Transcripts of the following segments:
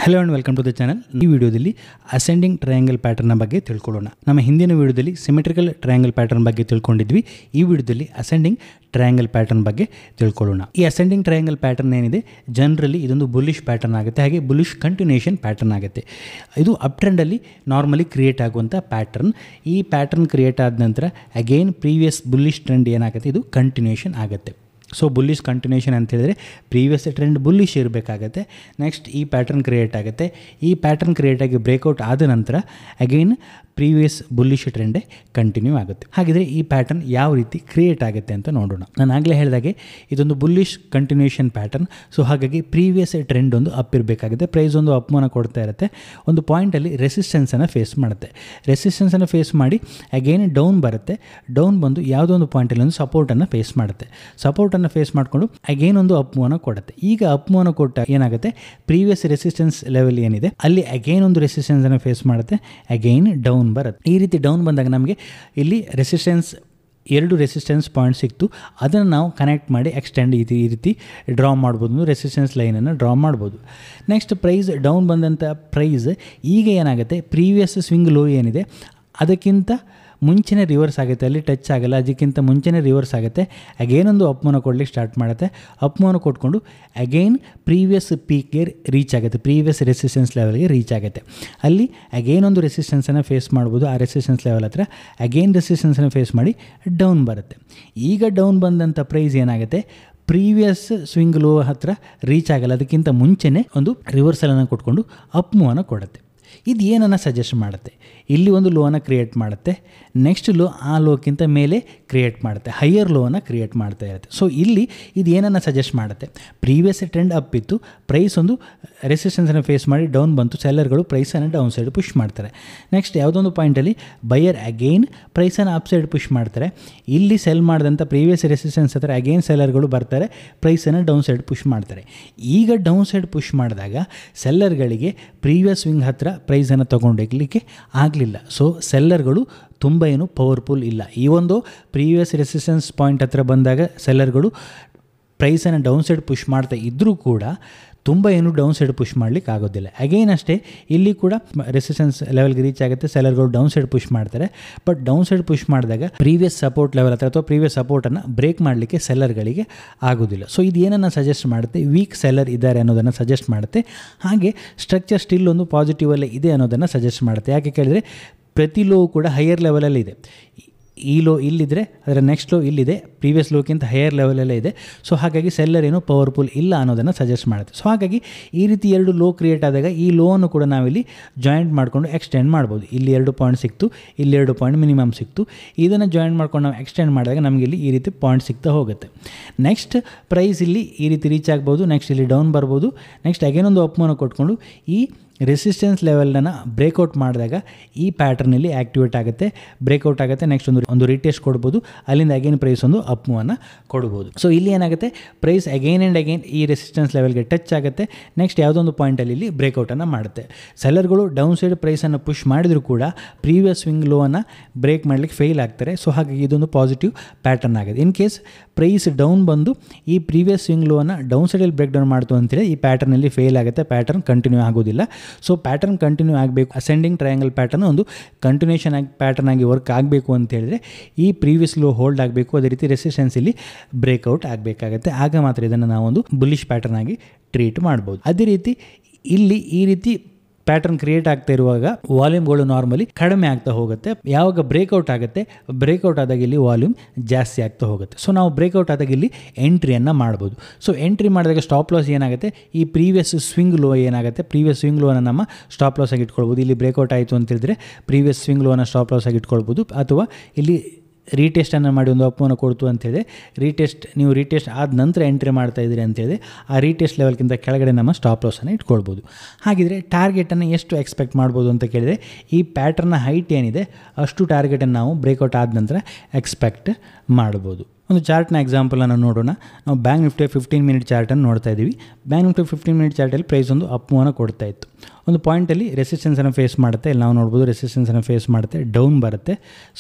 Hello and welcome to the channel. ಈ ವಿಡಿಯೋದಲ್ಲಿ ascending triangle ಪ್ಯಾಟರ್ನ ಬಗ್ಗೆ ತಿಳ್ಕೊಳ್ಳೋಣ. ನಮ್ಮ ಹಿಂದಿನ ವಿಡಿಯೋದಲ್ಲಿ ಸಿಮೆಟ್ರಿಕಲ್ ಟ್ರಯಾಂಗಲ್ ಪ್ಯಾಟರ್ನ್ ಬಗ್ಗೆ ತಿಳ್ಕೊಂಡಿದ್ವಿ. ಈ ವಿಡಿಯೋದಲ್ಲಿ ಅಸೆಂಡಿಂಗ್ ಟ್ರಯಾಂಗಲ್ ಪ್ಯಾಟರ್ನ್ ಬಗ್ಗೆ ತಿಳ್ಕೊಳ್ಳೋಣ. ಈ ಅಸೆಂಡಿಂಗ್ ಟ್ರಯಾಂಗಲ್ ಪ್ಯಾಟರ್ನ್ ಏನಿದೆ ಜನರಲಿ ಇದೊಂದು ಬುಲ್ಲಿಶ್ ಪ್ಯಾಟರ್ನ್ ಆಗುತ್ತೆ, ಹಾಗೆ ಬುಲ್ಲಿಶ್ ಕಂಟಿನ್ಯೂಷನ್ ಪ್ಯಾಟರ್ನ್ ಆಗುತ್ತೆ. ಇದು ಅಪ್ ಟ್ರೆಂಡಲ್ಲಿ ನಾರ್ಮಲಿ ಕ್ರಿಯೇಟ್ ಆಗುವಂಥ ಪ್ಯಾಟರ್ನ್. ಈ ಪ್ಯಾಟರ್ನ್ ಕ್ರಿಯೇಟ್ ಆದ ನಂತರ ಅಗೇನ್ ಪ್ರೀವಿಯಸ್ ಬುಲ್ಲಿಶ್ ಟ್ರೆಂಡ್ ಏನಾಗುತ್ತೆ, ಇದು ಕಂಟಿನ್ಯೂಷನ್ ಆಗುತ್ತೆ. ಸೊ ಬುಲ್ಲಿಶ್ ಕಂಟಿನ್ಯೂಷನ್ ಅಂತ ಹೇಳಿದ್ರೆ ಪ್ರೀವಿಯಸ್ ಟ್ರೆಂಡ್ ಬುಲ್ಲಿಶ್ ಇರಬೇಕಾಗತ್ತೆ. ನೆಕ್ಸ್ಟ್ ಈ ಪ್ಯಾಟರ್ನ್ ಕ್ರಿಯೇಟ್ ಆಗುತ್ತೆ. ಈ ಪ್ಯಾಟರ್ನ್ ಕ್ರಿಯೇಟ್ ಆಗಿ ಬ್ರೇಕ್ಔಟ್ ಆದ ನಂತರ ಅಗೈನ್ ಪ್ರೀವಿಯಸ್ ಬುಲ್ಲಿಶ್ ಟ್ರೆಂಡೇ ಕಂಟಿನ್ಯೂ ಆಗುತ್ತೆ. ಹಾಗಿದ್ರೆ ಈ ಪ್ಯಾಟರ್ನ್ ಯಾವ ರೀತಿ ಕ್ರಿಯೇಟ್ ಆಗುತ್ತೆ ಅಂತ ನೋಡೋಣ. ನಾನು ಆಗಲೇ ಹೇಳಿದಾಗೆ ಇದೊಂದು ಬುಲ್ಲಿಶ್ ಕಂಟಿನ್ಯೂಷನ್ ಪ್ಯಾಟರ್ನ್. ಸೊ ಹಾಗಾಗಿ ಪ್ರೀವಿಯಸ್ ಟ್ರೆಂಡ್ ಒಂದು ಅಪ್ ಇರಬೇಕಾಗುತ್ತೆ, ಪ್ರೈಸ್ ಒಂದು ಅಪ್ಮೂವ್ನ ಕೊಡ್ತಾ ಇರುತ್ತೆ. ಒಂದು ಪಾಯಿಂಟಲ್ಲಿ ರೆಸಿಸ್ಟೆನ್ಸನ್ನು ಫೇಸ್ ಮಾಡುತ್ತೆ. ರೆಸಿಸ್ಟೆನ್ಸನ್ನು ಫೇಸ್ ಮಾಡಿ ಅಗೈನ್ ಡೌನ್ ಬರುತ್ತೆ. ಡೌನ್ ಬಂದು ಯಾವುದೋ ಒಂದು ಪಾಯಿಂಟಲ್ಲಿ ಒಂದು ಸಪೋರ್ಟನ್ನು ಫೇಸ್ ಮಾಡುತ್ತೆ. ಸಪೋರ್ಟನ್ನು ಫೇಸ್ ಮಾಡಿಕೊಂಡು ಅಗೈನ್ ಒಂದು ಅಪ್ಮೂವ್ನ ಕೊಡುತ್ತೆ. ಈಗ ಅಪ್ಮೂವ್ನ ಕೊಟ್ಟ ಏನಾಗುತ್ತೆ, ಪ್ರೀವಿಯಸ್ ರೆಸಿಸ್ಟೆನ್ಸ್ ಲೆವೆಲ್ ಏನಿದೆ ಅಲ್ಲಿ ಅಗೈನ್ ಒಂದು ರೆಸಿಸ್ಟೆನ್ಸನ್ನು ಫೇಸ್ ಮಾಡುತ್ತೆ, ಅಗೈನ್ ಡೌನ್ ಬರುತ್ತೆ. ಈ ರೀತಿ ಡೌನ್ ಬಂದಾಗ ನಮಗೆ ಇಲ್ಲಿ ಎರಡು ರೆಸಿಸ್ಟೆನ್ಸ್ ಪಾಯಿಂಟ್ ಸಿಕ್ತು. ಅದನ್ನು ನಾವು ಕನೆಕ್ಟ್ ಮಾಡಿ ಎಕ್ಸ್ಟೆಂಡ್ ಈ ರೀತಿ ಡ್ರಾ ಮಾಡ್ಬೋದು, ರೆಸಿಸ್ಟೆನ್ಸ್ ಲೈನನ್ನು ಡ್ರಾ ಮಾಡ್ಬೋದು. ನೆಕ್ಸ್ಟ್ ಪ್ರೈಸ್ ಡೌನ್ ಬಂದಂಥ ಪ್ರೈಸ್ ಈಗ ಏನಾಗುತ್ತೆ, ಪ್ರೀವಿಯಸ್ ಸ್ವಿಂಗ್ ಲೋ ಏನಿದೆ ಅದಕ್ಕಿಂತ ಮುಂಚೆನೇ ರಿವರ್ಸ್ ಆಗುತ್ತೆ, ಅಲ್ಲಿ ಟಚ್ ಆಗಲ್ಲ, ಅದಕ್ಕಿಂತ ಮುಂಚೆನೇ ರಿವರ್ಸ್ ಆಗುತ್ತೆ. ಅಗೇನ್ ಒಂದು ಅಪ್ಮೂವ್ನ ಕೊಡಲಿಕ್ಕೆ ಸ್ಟಾರ್ಟ್ ಮಾಡುತ್ತೆ. ಅಪ್ಮೂವ್ನ ಕೊಟ್ಕೊಂಡು ಅಗೈನ್ ಪ್ರೀವಿಯಸ್ ಪೀಕ್ಗೆ ರೀಚ್ ಆಗುತ್ತೆ, ಪ್ರೀವಿಯಸ್ ರೆಸಿಸ್ಟೆನ್ಸ್ ಲೆವೆಲ್ಗೆ ರೀಚ್ ಆಗುತ್ತೆ. ಅಲ್ಲಿ ಅಗೈನ್ ಒಂದು ರೆಸಿಸ್ಟೆನ್ಸನ್ನು ಫೇಸ್ ಮಾಡ್ಬೋದು. ಆ ರೆಸಿಸ್ಟೆನ್ಸ್ ಲೆವೆಲ್ ಹತ್ರ ಅಗೈನ್ ರೆಸಿಸ್ಟೆನ್ಸನ್ನು ಫೇಸ್ ಮಾಡಿ ಡೌನ್ ಬರುತ್ತೆ. ಈಗ ಡೌನ್ ಬಂದಂಥ ಪ್ರೈಸ್ ಏನಾಗುತ್ತೆ, ಪ್ರೀವಿಯಸ್ ಸ್ವಿಂಗ್ ಲೋ ಹತ್ರ ರೀಚ್ ಆಗಲ್ಲ, ಅದಕ್ಕಿಂತ ಮುಂಚೆನೇ ಒಂದು ರಿವರ್ಸಲನ್ನು ಕೊಟ್ಕೊಂಡು ಅಪ್ಮೂವ್ನ ಕೊಡುತ್ತೆ. ಇದು ಏನನ್ನು ಸಜೆಸ್ಟ್ ಮಾಡುತ್ತೆ, ಇಲ್ಲಿ ಒಂದು ಲೋನ ಕ್ರಿಯೇಟ್ ಮಾಡುತ್ತೆ, ನೆಕ್ಸ್ಟ್ ಲೋ ಆ ಲೋಕ್ಕಿಂತ ಮೇಲೆ ಕ್ರಿಯೇಟ್ ಮಾಡುತ್ತೆ, ಹೈಯರ್ ಲೋನ ಕ್ರಿಯೇಟ್ ಮಾಡ್ತಾ ಇರುತ್ತೆ. ಸೊ ಇಲ್ಲಿ ಇದು ಏನನ್ನು ಸಜೆಸ್ಟ್ ಮಾಡುತ್ತೆ, ಪ್ರೀವಿಯಸ್ ಟ್ರೆಂಡ್ ಅಪ್ ಇತ್ತು, ಪ್ರೈಸ್ ಒಂದು ರೆಸಿಸ್ಟೆನ್ಸನ್ನು ಫೇಸ್ ಮಾಡಿ ಡೌನ್ ಬಂತು, ಸೆಲ್ಲರ್ಗಳು ಪ್ರೈಸನ್ನು ಡೌನ್ ಸೈಡ್ ಪುಷ್ ಮಾಡ್ತಾರೆ. ನೆಕ್ಸ್ಟ್ ಯಾವುದೊಂದು ಪಾಯಿಂಟಲ್ಲಿ ಬೈಯರ್ ಅಗೈನ್ ಪ್ರೈಸನ್ನು ಅಪ್ ಸೈಡ್ ಪುಷ್ ಮಾಡ್ತಾರೆ. ಇಲ್ಲಿ ಸೆಲ್ ಮಾಡಿದಂಥ ಪ್ರೀವಿಯಸ್ ರೆಸಿಸ್ಟೆನ್ಸ್ ಹತ್ರ ಅಗೈನ್ ಸೆಲ್ಲರ್ಗಳು ಬರ್ತಾರೆ, ಪ್ರೈಸನ್ನು ಡೌನ್ ಸೈಡ್ ಪುಷ್ ಮಾಡ್ತಾರೆ. ಈಗ ಡೌನ್ ಸೈಡ್ ಪುಷ್ ಮಾಡಿದಾಗ ಸೆಲ್ಲರ್ಗಳಿಗೆ ಪ್ರೀವಿಯಸ್ ಸ್ವಿಂಗ್ ಹತ್ರ ಪ್ರೈಸನ್ನು ತೊಗೊಂಡೋಗ್ಲಿಕ್ಕೆ ಆಗಲಿಲ್ಲ. ಸೊ ಸೆಲ್ಲರ್ಗಳು ತುಂಬ ಏನು ಪವರ್ಫುಲ್ ಇಲ್ಲ. ಈ ಒಂದು ಪ್ರೀವಿಯಸ್ ರೆಸಿಸ್ಟೆನ್ಸ್ ಪಾಯಿಂಟ್ ಹತ್ರ ಬಂದಾಗ ಸೆಲ್ಲರ್ಗಳು ಪ್ರೈಸನ್ನು ಡೌನ್ ಸೈಡ್ ಪುಷ್ ಮಾಡ್ತಾ ಇದ್ದರೂ ಕೂಡ ತುಂಬ ಏನು ಡೌನ್ ಸೈಡ್ ಪುಷ್ ಮಾಡಲಿಕ್ಕೆ ಆಗೋದಿಲ್ಲ. ಅಗೈನ್ ಅಷ್ಟೇ ಇಲ್ಲಿ ಕೂಡ ರೆಸಿಸ್ಟೆನ್ಸ್ ಲೆವೆಲ್ಗೆ ರೀಚ್ ಆಗುತ್ತೆ, ಸೆಲ್ಲರ್ಗಳು ಡೌನ್ ಸೈಡ್ ಪುಷ್ ಮಾಡ್ತಾರೆ. ಬಟ್ ಡೌನ್ ಸೈಡ್ ಪುಷ್ ಮಾಡಿದಾಗ ಪ್ರೀವಿಯಸ್ ಸಪೋರ್ಟ್ ಲೆವೆಲ್ ಹತ್ರ ಅಥವಾ ಪ್ರೀವಿಯಸ್ ಸಪೋರ್ಟನ್ನು ಬ್ರೇಕ್ ಮಾಡಲಿಕ್ಕೆ ಸೆಲ್ಲರ್ಗಳಿಗೆ ಆಗೋದಿಲ್ಲ. ಸೊ ಇದು ಏನನ್ನು ಸಜೆಸ್ಟ್ ಮಾಡುತ್ತೆ, ವೀಕ್ ಸೆಲ್ಲರ್ ಇದ್ದಾರೆ ಅನ್ನೋದನ್ನು ಸಜೆಸ್ಟ್ ಮಾಡುತ್ತೆ. ಹಾಗೆ ಸ್ಟ್ರಕ್ಚರ್ ಸ್ಟಿಲ್ ಒಂದು ಪಾಸಿಟಿವಲ್ಲೇ ಇದೆ ಅನ್ನೋದನ್ನು ಸಜೆಸ್ಟ್ ಮಾಡುತ್ತೆ. ಯಾಕೆ ಕೇಳಿದರೆ ಪ್ರತಿ ಲೋ ಕೂಡ ಹೈಯರ್ ಲೆವೆಲಲ್ಲಿ ಇದೆ. ಈ ಲೋ ಇಲ್ಲಿದ್ದರೆ ಅದರ ನೆಕ್ಸ್ಟ್ ಲೋ ಇಲ್ಲಿದೆ, ಪ್ರೀವಿಯಸ್ ಲೋಕ್ಕಿಂತ ಹೈಯರ್ ಲೆವೆಲಲ್ಲೇ ಇದೆ. ಸೊ ಹಾಗಾಗಿ ಸೆಲ್ಲರ್ ಏನು ಪವರ್ಫುಲ್ ಇಲ್ಲ ಅನ್ನೋದನ್ನು ಸಜೆಸ್ಟ್ ಮಾಡುತ್ತೆ. ಸೊ ಹಾಗಾಗಿ ಈ ರೀತಿ ಎರಡು ಲೋ ಕ್ರಿಯೇಟ್ ಆದಾಗ ಈ ಲೋವನ್ನು ಕೂಡ ನಾವಿಲ್ಲಿ ಜಾಯಿಂಟ್ ಮಾಡಿಕೊಂಡು ಎಕ್ಸ್ಟೆಂಡ್ ಮಾಡ್ಬೋದು. ಇಲ್ಲಿ 2 ಪಾಯಿಂಟ್ ಸಿಕ್ತು, ಇಲ್ಲಿ 2 ಪಾಯಿಂಟ್ ಮಿನಿಮಮ್ ಸಿಕ್ತು. ಇದನ್ನು ಜಾಯಿಂಟ್ ಮಾಡ್ಕೊಂಡು ನಾವು ಎಕ್ಸ್ಟೆಂಡ್ ಮಾಡಿದಾಗ ನಮಗೆ ಇಲ್ಲಿ ಈ ರೀತಿ ಪಾಯಿಂಟ್ ಸಿಗ್ತಾ ಹೋಗುತ್ತೆ. ನೆಕ್ಸ್ಟ್ ಪ್ರೈಸ್ ಇಲ್ಲಿ ಈ ರೀತಿ ರೀಚ್ ಆಗ್ಬೋದು, ನೆಕ್ಸ್ಟ್ ಇಲ್ಲಿ ಡೌನ್ ಬರ್ಬೋದು. ನೆಕ್ಸ್ಟ್ ಅಗೇನ್ ಒಂದು ಅಪ್ಮೂವ್ನ ಕೊಟ್ಕೊಂಡು ಈ ರೆಸಿಸ್ಟೆನ್ಸ್ ಲೆವೆಲನ್ನು ಬ್ರೇಕ್ಔಟ್ ಮಾಡಿದಾಗ ಈ ಪ್ಯಾಟರ್ನಲ್ಲಿ ಆ್ಯಕ್ಟಿವೇಟ್ ಆಗುತ್ತೆ, ಬ್ರೇಕ್ಔಟ್ ಆಗುತ್ತೆ. ನೆಕ್ಸ್ಟ್ ಒಂದು ರೀಟೆಸ್ಟ್ ಕೊಡ್ಬೋದು, ಅಲ್ಲಿಂದ ಅಗೇನ್ ಪ್ರೈಸ್ ಒಂದು ಅಪ್ಮೂವನ್ನು ಕೊಡ್ಬೋದು. ಸೊ ಇಲ್ಲಿ ಏನಾಗುತ್ತೆ, ಪ್ರೈಸ್ ಅಗೈನ್ ಆ್ಯಂಡ್ ಅಗೈನ್ ಈ ರೆಸಿಸ್ಟೆನ್ಸ್ ಲೆವೆಲ್ಗೆ ಟಚ್ ಆಗುತ್ತೆ. ನೆಕ್ಸ್ಟ್ ಯಾವುದೊಂದು ಪಾಯಿಂಟಲ್ಲಿ ಇಲ್ಲಿ ಬ್ರೇಕ್ಔಟನ್ನು ಮಾಡುತ್ತೆ. ಸೆಲ್ಲರ್ಗಳು ಡೌನ್ ಸೈಡ್ ಪ್ರೈಸನ್ನು ಪುಷ್ ಮಾಡಿದರೂ ಕೂಡ ಪ್ರೀವಿಯಸ್ ಸ್ವಿಂಗ್ ಲೋವನ್ನು ಬ್ರೇಕ್ ಮಾಡಲಿಕ್ಕೆ ಫೇಲ್ ಆಗ್ತಾರೆ. ಸೊ ಹಾಗಾಗಿ ಇದೊಂದು ಪಾಸಿಟಿವ್ ಪ್ಯಾಟರ್ನ್ ಆಗಿದೆ. ಇನ್ ಕೇಸ್ ಪ್ರೈಸ್ ಡೌನ್ ಬಂದು ಈ ಪ್ರೀವಿಯಸ್ ಸ್ವಿಂಗ್ ಲೋವನ್ನು ಡೌನ್ ಸೈಡಲ್ಲಿ ಬ್ರೇಕ್ ಡೌನ್ ಮಾಡ್ತು ಅಂತೇಳಿ ಈ ಪ್ಯಾಟರ್ನಲ್ಲಿ ಫೇಲ್ ಆಗುತ್ತೆ, ಪ್ಯಾಟರ್ನ್ ಕಂಟಿನ್ಯೂ ಆಗೋದಿಲ್ಲ. ಸೊ ಪ್ಯಾಟರ್ನ್ ಕಂಟಿನ್ಯೂ ಆಗಬೇಕು, ಅಸೆಂಡಿಂಗ್ ಟ್ರಯಾಂಗಲ್ ಪ್ಯಾಟರ್ನ್ ಒಂದು ಕಂಟಿನ್ಯೂಷನ್ ಆಗಿ ಪ್ಯಾಟರ್ನ್ ಆಗಿ ವರ್ಕ್ ಆಗಬೇಕು ಅಂತ ಹೇಳಿದ್ರೆ ಈ ಪ್ರೀವಿಯಸ್ ಲೋ ಹೋಲ್ಡ್ ಆಗಬೇಕು, ಅದೇ ರೀತಿ ರೆಸಿಸ್ಟೆನ್ಸ್ ಇಲ್ಲಿ ಬ್ರೇಕ್ಔಟ್ ಆಗಬೇಕಾಗುತ್ತೆ. ಆಗ ಮಾತ್ರ ಇದನ್ನು ನಾವೊಂದು ಬುಲ್ಲಿಶ್ ಪ್ಯಾಟರ್ನ್ ಆಗಿ ಟ್ರೀಟ್ ಮಾಡ್ಬೋದು. ಅದೇ ರೀತಿ ಇಲ್ಲಿ ಈ ರೀತಿ ಪ್ಯಾಟರ್ನ್ ಕ್ರಿಯೇಟ್ ಆಗ್ತಾ ಇರುವಾಗ ವಾಲ್ಯೂಮ್ಗಳು ನಾರ್ಮಲಿ ಕಡಿಮೆ ಆಗ್ತಾ ಹೋಗುತ್ತೆ. ಯಾವಾಗ ಬ್ರೇಕ್ಔಟ್ ಆಗುತ್ತೆ, ಬ್ರೇಕ್ಔಟ್ ಆದಾಗ ಇಲ್ಲಿ ವಾಲ್ಯೂಮ್ ಜಾಸ್ತಿ ಆಗ್ತಾ ಹೋಗುತ್ತೆ. ಸೊ ನಾವು ಬ್ರೇಕ್ಔಟ್ ಆದಾಗ ಇಲ್ಲಿ ಎಂಟ್ರಿಯನ್ನು ಮಾಡ್ಬೋದು. ಸೊ ಎಂಟ್ರಿ ಮಾಡಿದಾಗ ಸ್ಟಾಪ್ ಲಾಸ್ ಏನಾಗುತ್ತೆ, ಈ ಪ್ರೀವಿಯಸ್ ಸ್ವಿಂಗ್ ಲೋ ಏನಾಗುತ್ತೆ, ಪ್ರೀವಿಯಸ್ ಸ್ವಿಂಗ್ ಲೋನ ನಮ್ಮ ಸ್ಟಾಪ್ ಲಾಸ್ ಆಗಿ ಇಟ್ಕೊಳ್ಬೋದು. ಇಲ್ಲಿ ಬ್ರೇಕ್ಔಟ್ ಆಯಿತು ಅಂತ ಹೇಳಿದ್ರೆ ಪ್ರೀವಿಯಸ್ ಸ್ವಿಂಗ್ ಲೋನ ಸ್ಟಾಪ್ ಲಾಸ್ ಆಗಿ ಇಟ್ಕೊಳ್ಬೋದು. ಅಥವಾ ಇಲ್ಲಿ ರೀಟೆಸ್ಟನ್ನು ಮಾಡಿ ಒಂದು ಅಪ್ಮೂವ್ನ ಕೊಡ್ತು ಅಂತೇಳಿದ್ರೆ ನೀವು ರೀಟೆಸ್ಟ್ ಆದ ನಂತರ ಎಂಟ್ರಿ ಮಾಡ್ತಾ ಇದ್ದೀರಿ ಅಂತೇಳಿದ್ರೆ ಆ ರೀಟೆಸ್ಟ್ ಲೆವೆಲ್ಗಿಂತ ಕೆಳಗಡೆ ನಮ್ಮ ಸ್ಟಾಪ್ ಲಾಸನ್ನು ಇಟ್ಕೊಳ್ಬೋದು. ಹಾಗಿದ್ರೆ ಟಾರ್ಗೆಟನ್ನು ಎಷ್ಟು ಎಕ್ಸ್ಪೆಕ್ಟ್ ಮಾಡ್ಬೋದು ಅಂತ ಕೇಳಿದರೆ ಈ ಪ್ಯಾಟರ್ನ ಹೈಟ್ ಏನಿದೆ ಅಷ್ಟು ಟಾರ್ಗೆಟನ್ನು ನಾವು ಬ್ರೇಕ್ಔಟ್ ಆದ ನಂತರ ಎಕ್ಸ್ಪೆಕ್ಟ್ ಮಾಡ್ಬೋದು. ಒಂದು ಚಾರ್ಟ್ನ ಎಕ್ಸಾಂಪಲನ್ನು ನೋಡೋಣ. ನಾವು ಬ್ಯಾಂಕ್ ನಿಫ್ಟಿ 15 ಮಿನಿಟ್ ಚಾರ್ಟನ್ನು ನೋಡ್ತಾ ಇದ್ದೀವಿ. ಬ್ಯಾಂಕ್ ನಿಫ್ಟಿ 15 ಮಿನಿಟ್ ಚಾರ್ಟಲ್ಲಿ ಪ್ರೈಸ್ ಒಂದು ಅಪ್ಮೂವ್ನ ಕೊಡ್ತಾ ಇತ್ತು. ಒಂದು ಪಾಯಿಂಟಲ್ಲಿ ರೆಸಿಸ್ಟೆನ್ಸನ್ನು ಫೇಸ್ ಮಾಡುತ್ತೆ, ಇಲ್ಲಿ ನಾವು ನೋಡ್ಬೋದು ರೆಸಿಸ್ಟೆನ್ಸನ್ನು ಫೇಸ್ ಮಾಡುತ್ತೆ, ಡೌನ್ ಬರುತ್ತೆ,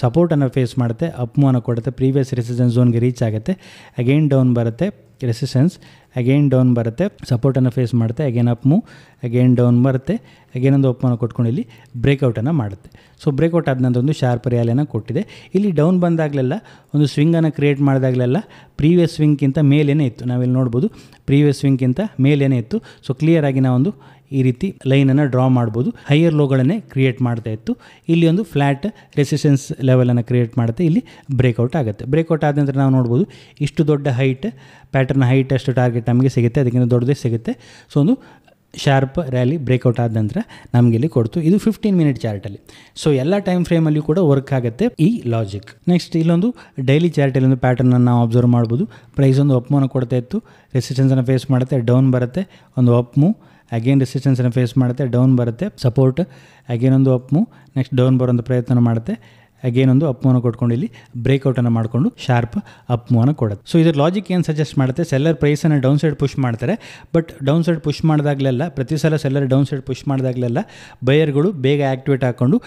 ಸಪೋರ್ಟನ್ನು ಫೇಸ್ ಮಾಡುತ್ತೆ, ಅಪ್ಮೂವ್ನ ಕೊಡುತ್ತೆ, ಪ್ರೀವಿಯಸ್ ರೆಸಿಸ್ಟೆನ್ಸ್ ಝೋನ್ಗೆ ರೀಚ್ ಆಗುತ್ತೆ, ಅಗೈನ್ ಡೌನ್ ಬರುತ್ತೆ, ರೆಸಿಸ್ಟೆನ್ಸ್ ಅಗೈನ್ ಡೌನ್ ಬರುತ್ತೆ, ಸಪೋರ್ಟನ್ನು ಫೇಸ್ ಮಾಡುತ್ತೆ, again up move, again down ಬರುತ್ತೆ, ಅಗೇನ್ ಒಂದು ಅಪ್ಪನ್ನು ಕೊಟ್ಕೊಂಡು ಇಲ್ಲಿ ಬ್ರೇಕೌಟನ್ನು ಮಾಡುತ್ತೆ. ಸೊ ಬ್ರೇಕೌಟ್ ಆದ ನಂತರ ಒಂದು ಶಾರ್ಪ್ ರ್ಯಾಲಿಯನ್ನು ಕೊಟ್ಟಿದೆ. ಇಲ್ಲಿ ಡೌನ್ ಬಂದಾಗಲೆಲ್ಲ ಒಂದು ಸ್ವಿಂಗನ್ನು ಕ್ರಿಯೇಟ್ ಮಾಡಿದಾಗಲೆಲ್ಲ ಪ್ರೀವಿಯಸ್ ಸ್ವಿಂಗ್ಗಿಂತ ಮೇಲೇನೇ ಇತ್ತು. ನಾವಿಲ್ಲಿ ನೋಡ್ಬೋದು ಪ್ರೀವಿಯಸ್ ಸ್ವಿಂಗ್ಗಿಂತ ಮೇಲೇನೇ ಇತ್ತು. ಸೊ ಕ್ಲಿಯರಾಗಿ ನಾವೊಂದು ಈ ರೀತಿ ಲೈನನ್ನು ಡ್ರಾ ಮಾಡ್ಬೋದು. ಹೈಯರ್ ಲೋಗಳನ್ನೇ ಕ್ರಿಯೇಟ್ ಮಾಡ್ತಾ ಇತ್ತು. ಇಲ್ಲಿ ಒಂದು ಫ್ಲ್ಯಾಟ್ ರೆಸಿಸ್ಟೆನ್ಸ್ ಲೆವೆಲನ್ನು ಕ್ರಿಯೇಟ್ ಮಾಡುತ್ತೆ. ಇಲ್ಲಿ ಬ್ರೇಕೌಟ್ ಆಗುತ್ತೆ. ಬ್ರೇಕೌಟ್ ಆದ ನಂತರ ನಾವು ನೋಡ್ಬೋದು ಇಷ್ಟು ದೊಡ್ಡ ಹೈಟ್, ಪ್ಯಾಟರ್ನ್ ಹೈಟ್ ಅಷ್ಟು ಟಾರ್ಗೆಟ್ ನಮಗೆ ಸಿಗುತ್ತೆ, ಅದಕ್ಕಿಂತ ದೊಡ್ಡದೇ ಸಿಗುತ್ತೆ. ಸೊ ಒಂದು ಶಾರ್ಪ್ ರ್ಯಾಲಿ ಬ್ರೇಕೌಟ್ ಆದ ನಂತರ ನಮಗೆ ಇಲ್ಲಿ ಕೊಡ್ತು. ಇದು 15 ಮಿನಿಟ್ ಚಾರ್ಟಲ್ಲಿ. ಸೊ ಎಲ್ಲ ಟೈಮ್ ಫ್ರೇಮಲ್ಲಿ ಕೂಡ ವರ್ಕ್ ಆಗುತ್ತೆ ಈ ಲಾಜಿಕ್. ನೆಕ್ಸ್ಟ್ ಇಲ್ಲೊಂದು ಡೈಲಿ ಚಾರ್ಟಲ್ಲಿ ಒಂದು ಪ್ಯಾಟರ್ನನ್ನು ನಾವು ಅಬ್ಸರ್ವ್ ಮಾಡ್ಬೋದು. ಪ್ರೈಸ್ ಒಂದು ಅಪ್ ಮೂವ್ನ ಕೊಡ್ತಾ ಇತ್ತು, ರೆಸಿಸ್ಟೆನ್ಸನ್ನು ಫೇಸ್ ಮಾಡುತ್ತೆ, ಡೌನ್ ಬರುತ್ತೆ, ಒಂದು ಅಪ್ ಮೂವ್, ಅಗೇನ್ ರೆಸಿಸ್ಟೆನ್ಸನ್ನು ಫೇಸ್ ಮಾಡುತ್ತೆ, ಡೌನ್ ಬರುತ್ತೆ, ಸಪೋರ್ಟ್, ಅಗೇನ್ ಒಂದು ಅಪ್ ಮೂವ್, ನೆಕ್ಸ್ಟ್ ಡೌನ್ ಬರೋಂಥ ಪ್ರಯತ್ನ ಮಾಡುತ್ತೆ, ಅಗೇನ್ ಒಂದು ಅಪ್ ಮೂವ್ನ ಕೊಟ್ಕೊಂಡು ಇಲ್ಲಿ ಬ್ರೇಕೌಟನ್ನು ಮಾಡಿಕೊಂಡು ಶಾರ್ಪ್ ಅಪ್ ಮೂವ್ನ ಕೊಡುತ್ತೆ. ಸೊ ಇದರ ಲಾಜಿಕ್ ಏನು ಸಜೆಸ್ಟ್ ಮಾಡುತ್ತೆ, ಸೆಲ್ಲರ್ ಪ್ರೈಸನ್ನು ಡೌನ್ ಸೈಡ್ ಪುಷ್ ಮಾಡ್ತಾರೆ. ಬಟ್ ಡೌನ್ ಸೈಡ್ ಪುಷ್ ಮಾಡಿದಾಗಲೆಲ್ಲ, ಪ್ರತಿ ಸಲ ಸೆಲ್ಲರ್ ಡೌನ್ ಸೈಡ್ ಪುಷ್ ಮಾಡಿದಾಗಲೆಲ್ಲ ಬಯರ್ಗಳು ಬೇಗ ಆ್ಯಕ್ಟಿವೇಟ್ ಹಾಕ್ಕೊಂಡು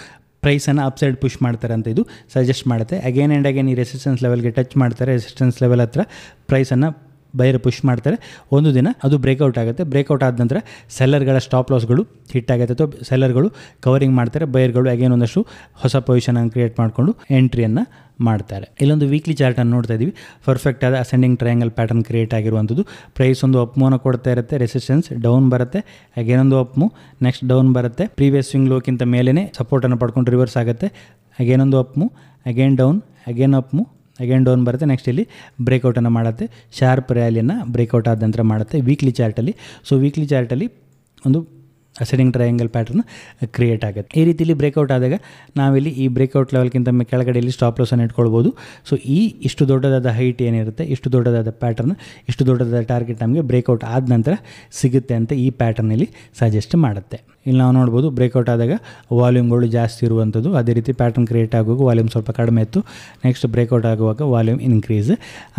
ಪ್ರೈಸನ್ನು ಅಪ್ ಸೈಡ್ ಪುಷ್ ಮಾಡ್ತಾರೆ ಅಂತ ಇದು ಸಜೆಸ್ಟ್ ಮಾಡುತ್ತೆ. ಅಗೇನ್ ಆ್ಯಂಡ್ ಅಗೇನ್ ಈ ರೆಸಿಸ್ಟೆನ್ಸ್ ಲೆವೆಲ್ಗೆ ಟಚ್ ಮಾಡ್ತಾರೆ. ರೆಸಿಸ್ಟೆನ್ಸ್ ಲೆವೆಲ್ ಹತ್ರ ಪ್ರೈಸನ್ನು ಬೈರ್ ಪುಷ್ ಮಾಡ್ತಾರೆ. ಒಂದು ದಿನ ಅದು ಬ್ರೇಕೌಟ್ ಆಗುತ್ತೆ. ಬ್ರೇಕೌಟ್ ಆದ ನಂತರ ಸೆಲ್ಲರ್ಗಳ ಸ್ಟಾಪ್ ಲಾಸ್ಗಳು ಹಿಟ್ ಆಗುತ್ತೆ ಅಥವಾ ಸೆಲ್ಲರ್ಗಳು ಕವರಿಂಗ್ ಮಾಡ್ತಾರೆ. ಬೈರ್ಗಳು ಅಗೇನ್ ಒಂದಷ್ಟು ಹೊಸ ಪೊಸಿಷನನ್ನು ಕ್ರಿಯೇಟ್ ಮಾಡಿಕೊಂಡು ಎಂಟ್ರಿಯನ್ನು ಮಾಡ್ತಾರೆ. ಇಲ್ಲೊಂದು ವೀಕ್ಲಿ ಚಾರ್ಟನ್ನು ನೋಡ್ತಾ ಇದ್ದೀವಿ. ಪರ್ಫೆಕ್ಟ್ ಆದ ಅಸೆಂಡಿಂಗ್ ಟ್ರಯಾಂಗಲ್ ಪ್ಯಾಟರ್ನ್ ಕ್ರಿಯೇಟ್ ಆಗಿರುವಂಥದ್ದು. ಪ್ರೈಸ್ ಒಂದು ಅಪ್ ಮೂವ್ನ ಕೊಡ್ತಾ ಇರುತ್ತೆ, ರೆಸಿಸ್ಟೆನ್ಸ್ ಡೌನ್ ಬರುತ್ತೆ, ಅಗೇನ್ ಒಂದು ಅಪ್ ಮೂವ್, ನೆಕ್ಸ್ಟ್ ಡೌನ್ ಬರುತ್ತೆ, ಪ್ರೀವಿಯಸ್ ಸ್ವಿಂಗ್ ಲೋಕ್ಕಿಂತ ಮೇಲೇ ಸಪೋರ್ಟನ್ನು ಪಡ್ಕೊಂಡು ರಿವರ್ಸ್ ಆಗುತ್ತೆ, ಅಗೇನ್ ಒಂದು up move, again down, again up move, again down ಬರುತ್ತೆ, ನೆಕ್ಸ್ಟ್ ಇಲ್ಲಿ ಬ್ರೇಕೌಟನ್ನು ಮಾಡುತ್ತೆ, ಶಾರ್ಪ್ ರ್ಯಾಲಿಯನ್ನು ಬ್ರೇಕೌಟ್ ಆದ ನಂತರ ಮಾಡುತ್ತೆ ವೀಕ್ಲಿ ಚಾರ್ಟಲ್ಲಿ. ಸೊ ವೀಕ್ಲಿ ಚಾರ್ಟಲ್ಲಿ ಒಂದು ಅಸೆಂಡಿಂಗ್ ಟ್ರಯಾಂಗಲ್ ಪ್ಯಾಟರ್ನ್ ಕ್ರಿಯೇಟ್ ಆಗುತ್ತೆ. ಈ ರೀತಿಯಲ್ಲಿ ಬ್ರೇಕೌಟ್ ಆದಾಗ ನಾವಿಲ್ಲಿ ಈ ಬ್ರೇಕೌಟ್ ಲೆವೆಲ್ಗಿಂತ ಕೆಳಗಡೆಯಲ್ಲಿ ಸ್ಟಾಪ್ ಲಾಸನ್ನು ಇಟ್ಕೊಳ್ಬೋದು. ಸೊ ಇಷ್ಟು ದೊಡ್ಡದಾದ ಹೈಟ್ ಏನಿರುತ್ತೆ, ಇಷ್ಟು ದೊಡ್ಡದಾದ ಪ್ಯಾಟರ್ನ್, ಇಷ್ಟು ದೊಡ್ಡದಾದ ಟಾರ್ಗೆಟ್ ನಮಗೆ ಬ್ರೇಕೌಟ್ ಆದ ನಂತರ ಸಿಗುತ್ತೆ ಅಂತ ಈ ಪ್ಯಾಟರ್ನಲ್ಲಿ ಸಜೆಸ್ಟ್ ಮಾಡುತ್ತೆ. ಇಲ್ಲಿ ನಾವು ನೋಡ್ಬೋದು ಬ್ರೇಕೌಟ್ ಆದಾಗ ವಾಲ್ಯೂಮ್ಗಳು ಜಾಸ್ತಿ ಇರುವಂಥದ್ದು, ಅದೇ ರೀತಿ ಪ್ಯಾಟರ್ನ್ ಕ್ರಿಯೇಟ್ ಆಗುವಾಗ ವಾಲ್ಯೂಮ್ ಸ್ವಲ್ಪ ಕಡಿಮೆ ಇತ್ತು, ನೆಕ್ಸ್ಟ್ ಬ್ರೇಕೌಟ್ ಆಗುವಾಗ ವಾಲ್ಯೂಮ್ ಇನ್ಕ್ರೀಸ್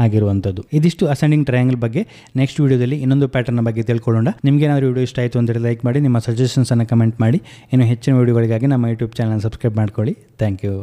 ಆಗಿರುವಂಥದ್ದು. ಇದಿಷ್ಟು ಅಸೆಂಡಿಂಗ್ ಟ್ರಯಾಂಗಲ್ ಬಗ್ಗೆ. ನೆಕ್ಸ್ಟ್ ವೀಡಿಯೋದಲ್ಲಿ ಇನ್ನೊಂದು ಪ್ಯಾಟರ್ನ್ ಬಗ್ಗೆ ತಿಳ್ಕೊಳ್ಳೋಣ. ನಿಮಗೆ ಏನಾದರೂ ವಿಡಿಯೋ ಇಷ್ಟ ಆಯಿತು ಅಂದರೆ ಲೈಕ್ ಮಾಡಿ, ನಿಮ್ಮ ಸಜೆಷನ್ಸನ್ನು ಕಮೆಂಟ್ ಮಾಡಿ. ಇನ್ನು ಹೆಚ್ಚಿನ ವೀಡಿಯೋಗಳಿಗಾಗಿ ನಮ್ಮ ಯೂಟ್ಯೂಬ್ ಚಾನಲ್ ಸಬ್ಸ್ಕ್ರೈಬ್ ಮಾಡ್ಕೊಳ್ಳಿ. Thank you.